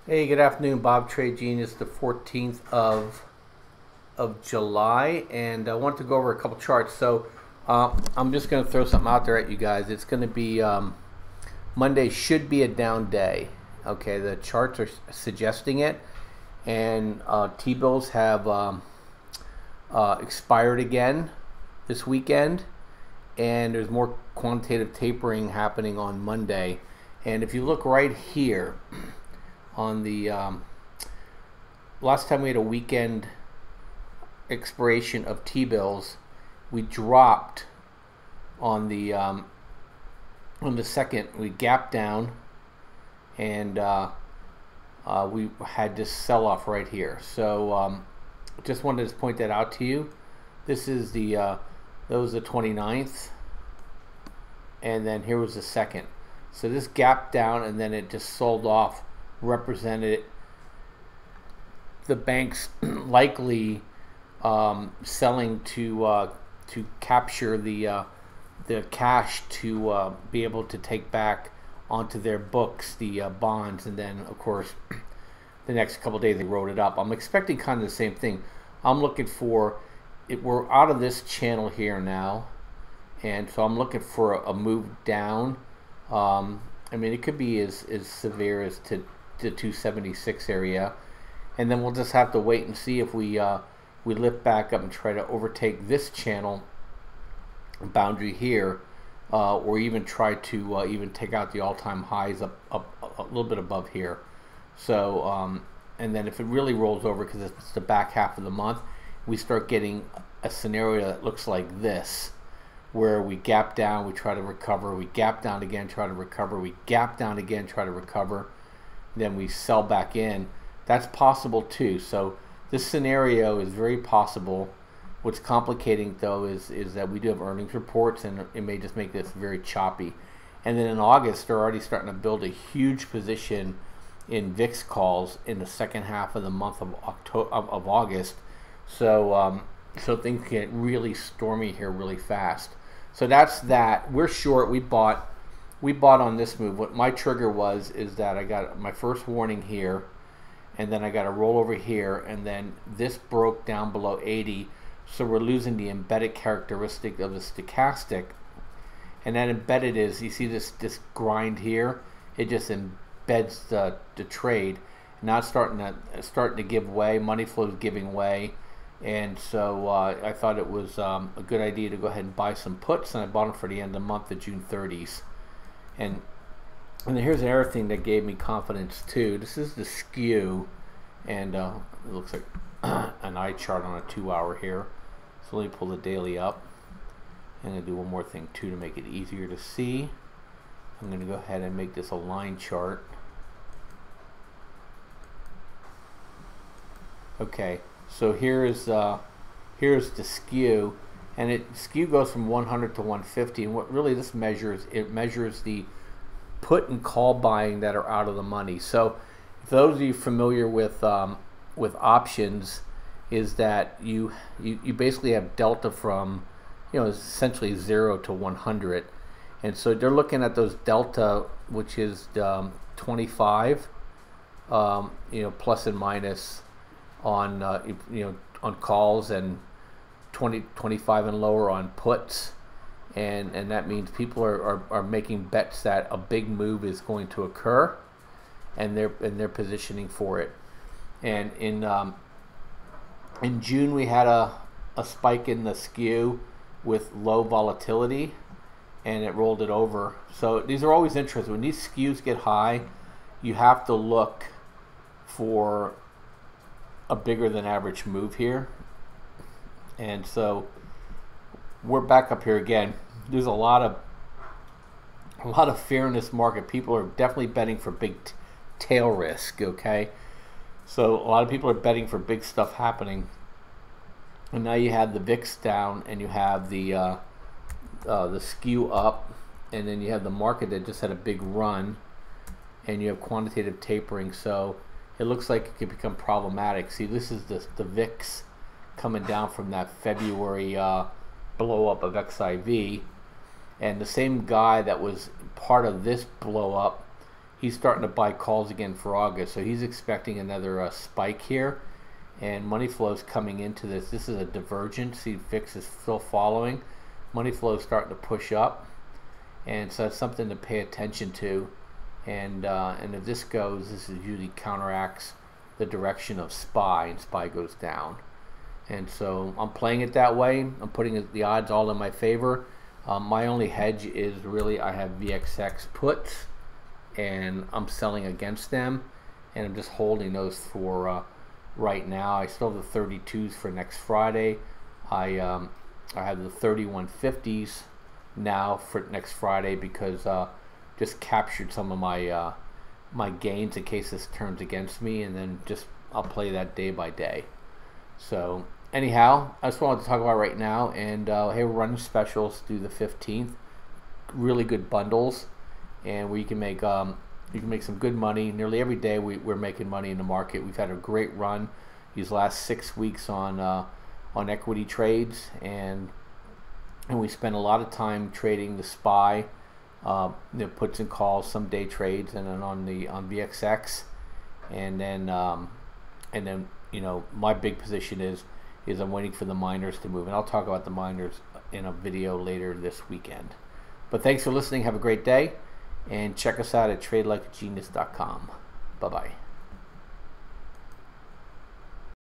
Hey, good afternoon, Bob Trade Genius, the 14th of July, and I want to go over a couple charts. I'm just going to throw something out there at you guys. It's going to be Monday should be a down day. Okay, the charts are suggesting it, and T-bills have expired again this weekend, and there's more quantitative tapering happening on Monday. And if you look right here on the last time we had a weekend expiration of T-bills, we dropped on the second. We gapped down, and we had this sell-off right here. Just wanted to point that out to you. This is that was the 29th, and then here was the second. So this gap down, and then it just sold off, represented the banks likely selling to capture the cash to be able to take back onto their books the bonds, and then of course the next couple of days they wrote it up. I'm expecting kind of the same thing. I'm looking for it. We're out of this channel here now, and so I'm looking for a move down. I mean, it could be as severe as to the 276 area, and then we'll just have to wait and see if we lift back up and try to overtake this channel boundary here, or even try to even take out the all-time highs up a little bit above here. And then if it really rolls over, because it's the back half of the month, we start getting a scenario that looks like this, where we gap down, we try to recover, we gap down again, try to recover, we gap down again, try to recover, then we sell back in. That's possible too. So this scenario is very possible. What's complicating though is that we do have earnings reports, and it may just make this very choppy. And then in August, they're already starting to build a huge position in VIX calls in the second half of the month of August. So things get really stormy here really fast. So that's that. We're short. We bought on this move. What my trigger was is that I got my first warning here, and then I got a rollover here, and then this broke down below 80. So we're losing the embedded characteristic of the stochastic, and that embedded is, you see this grind here, it just embeds the trade. Now it's starting to give way. Money flow is giving way. And so I thought it was a good idea to go ahead and buy some puts, and I bought them for the end of the month, the June 30s. And here's another thing that gave me confidence too. This is the skew, and it looks like an eye chart on a 2-hour here. So let me pull the daily up. I'm going to do one more thing too to make it easier to see. I'm going to go ahead and make this a line chart. Okay. So here's the skew, and skew goes from 100 to 150. And what really this measures, it measures the put and call buying that are out of the money. So if those of you familiar with options, is that you basically have delta from, essentially 0 to 100, and so they're looking at those delta, which is 25, plus and minus on on calls, and 25 and lower on puts, and that means people are making bets that a big move is going to occur, and they're positioning for it. And in June we had a spike in the skew with low volatility, and it rolled it over. So these are always interesting. When these skews get high, you have to look for a bigger than average move here. And so we're back up here again. There's a lot of fear in this market. People are definitely betting for big tail risk. Okay, so a lot of people are betting for big stuff happening, and now you have the VIX down, and you have the skew up, and then you have the market that just had a big run, and you have quantitative tapering. So it looks like it could become problematic. See, this is the VIX coming down from that February blow up of XIV, and the same guy that was part of this blow up, he's starting to buy calls again for August, so he's expecting another spike here. And money flow's coming into this. This is a divergence. See, VIX is still following. Money flow is starting to push up, and so that's something to pay attention to. And if this goes, this is usually counteracts the direction of SPY, and SPY goes down. And so I'm playing it that way. I'm putting the odds all in my favor. My only hedge is really I have VXX puts, and I'm selling against them, and I'm just holding those for right now. I still have the 32s for next Friday. I have the 3150s now for next Friday because just captured some of my my gains in case this turns against me, and then just I'll play that day by day. So anyhow, I just wanted to talk about right now, and hey, we're running specials through the 15th. Really good bundles, and where you can make some good money. Nearly every day we're making money in the market. We've had a great run these last 6 weeks on equity trades, and we spent a lot of time trading the SPY, the puts and calls, some day trades, and then on VXX, and then you know, my big position is I'm waiting for the miners to move, and I'll talk about the miners in a video later this weekend. But thanks for listening. Have a great day, and check us out at tradelikeagenius.com. Bye bye.